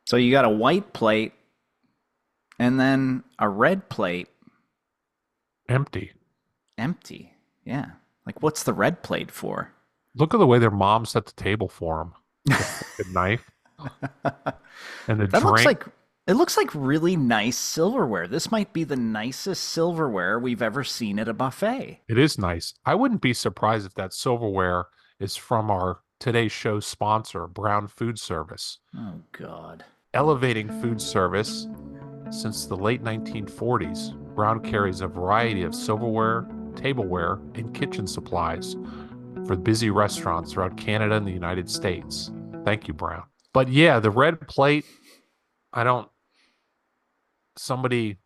So you got a white plate and then a red plate Empty. empty. Yeah. Like what's the red plate for? Look at the way their mom set the table for them with a fucking knife and the That drink. looks like really nice silverware. This might be the nicest silverware we've ever seen at a buffet. It is nice. I wouldn't be surprised if that silverware is from our today's show sponsor, Brown Food Service. Oh God. Elevating food service since the late 1940s, Brown carries a variety of silverware, tableware, and kitchen supplies for busy restaurants throughout Canada and the United States. Thank you, Brown. But yeah, the red plate, I don't somebody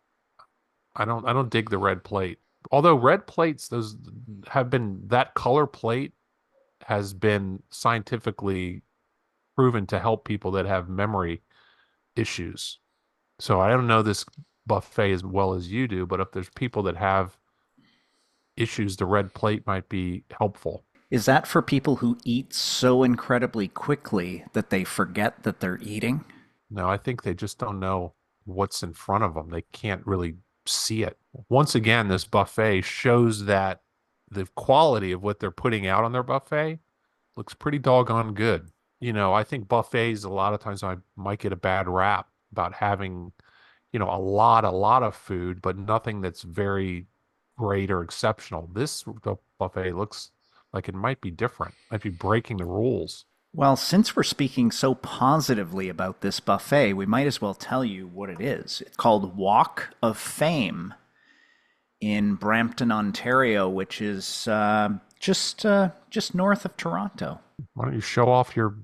I don't dig the red plate. Although red plates those have been that color plate has been scientifically proven to help people that have memory issues. So I don't know this buffet as well as you do, but if there's people that have issues, the red plate might be helpful. Is that for people who eat so incredibly quickly that they forget that they're eating? No, I think they just don't know what's in front of them. They can't really see it. Once again, this buffet shows that the quality of what they're putting out on their buffet looks pretty doggone good. I think buffets a lot of times I might get a bad rap about having, a lot of food, but nothing that's very great or exceptional. This the buffet looks like it might be different, might be breaking the rules. Well, since we're speaking so positively about this buffet, we might as well tell you what it is. It's called Walk of Fame in Brampton, Ontario, which is just north of Toronto. Why don't you show off your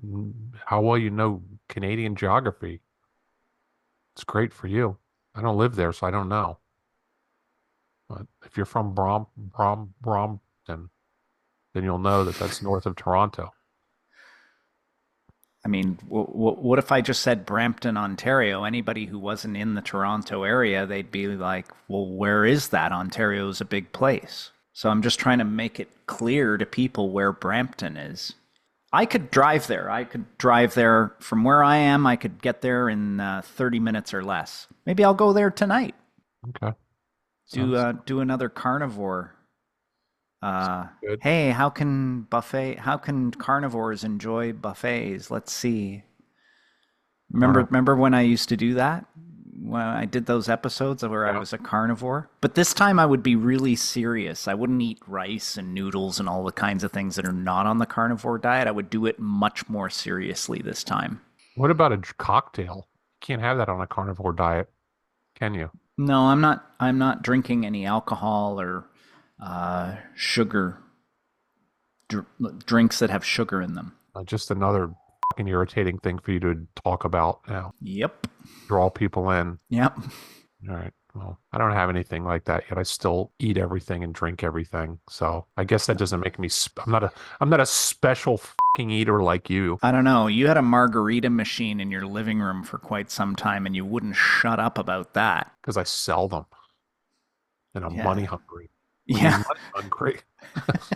how well you know Canadian geography? It's great for you. I don't live there, so I don't know. But if you're from Brompton, then you'll know that that's north of Toronto. I mean, what if I just said Brampton, Ontario? Anybody who wasn't in the Toronto area, they'd be like, well, where is that? Ontario's a big place. So I'm just trying to make it clear to people where Brampton is. I could drive there. I could drive there from where I am. I could get there in 30 minutes or less. Maybe I'll go there tonight. Okay, Do sounds do another carnivore. good. Hey, how can carnivores enjoy buffets? Let's see. All right. Remember when I used to do that? When I did those episodes where I Yeah. was a carnivore? But this time I would be really serious. I wouldn't eat rice and noodles and all the kinds of things that are not on the carnivore diet. I would do it much more seriously this time. What about a cocktail? You can't have that on a carnivore diet, can you? No, I'm not drinking any alcohol or sugar dr- drinks that have sugar in them. Just another fucking irritating thing for you to talk about now. Yep. Draw people in. Yep. All right. Well, I don't have anything like that yet. I still eat everything and drink everything. So I guess that doesn't make me. I'm not a special fucking eater like you I don't know. You had a margarita machine in your living room for quite some time and you wouldn't shut up about that. because I sell them and I'm money Yeah. hungry. When you're Yeah. money hungry,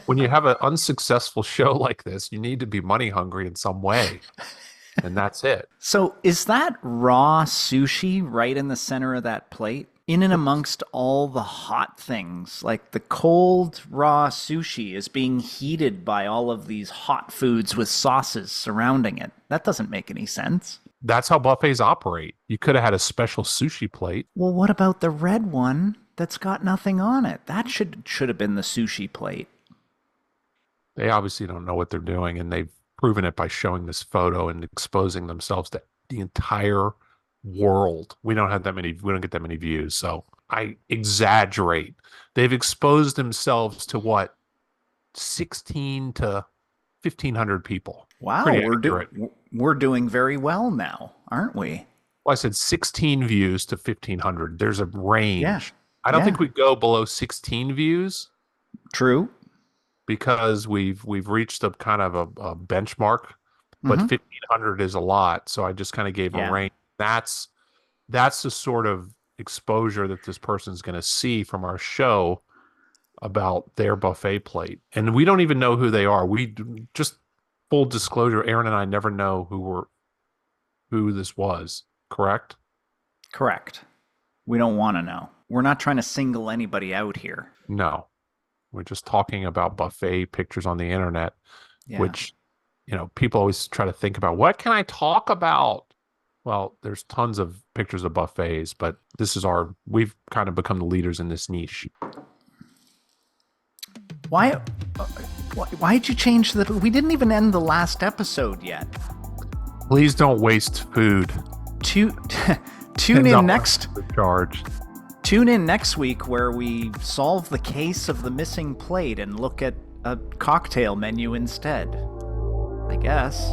when you have an unsuccessful show like this, you need to be money hungry in some way, and that's it. So is that raw sushi right in the center of that plate? In and amongst all the hot things, like the cold raw sushi is being heated by all of these hot foods with sauces surrounding it. That doesn't make any sense. That's how buffets operate. You could have had a special sushi plate. Well, what about the red one that's got nothing on it? That should have been the sushi plate. They obviously don't know what they're doing, and they've proven it by showing this photo and exposing themselves to the entire world. We don't get that many views, so I exaggerate. They've exposed themselves to what, 16 to 1,500 people. Wow, Pretty accurate. we're doing very well now, aren't we? Well, I said 16 views to 1,500. There's a Yeah. range. I don't Yeah. think we go below 16 views True. because we've reached a kind of a benchmark, but Mm-hmm. 1,500 is a lot. So I just kind of gave a Yeah. range. That's the sort of exposure that this person's going to see from our show about their buffet plate. And we don't even know who they are. Just full disclosure, Aaron and I never know who this was. correct? Correct. We don't want to know. We're not trying to single anybody out here. No. We're just talking about buffet pictures on the internet, Yeah. which, people always try to think about, what can I talk about? Well, there's tons of pictures of buffets, but we've kind of become the leaders in this niche. Why? Why'd you change the? We didn't even end the last episode yet. Please don't waste food. Tune in next. Tune in next week where we solve the case of the missing plate and look at a cocktail menu instead. I guess.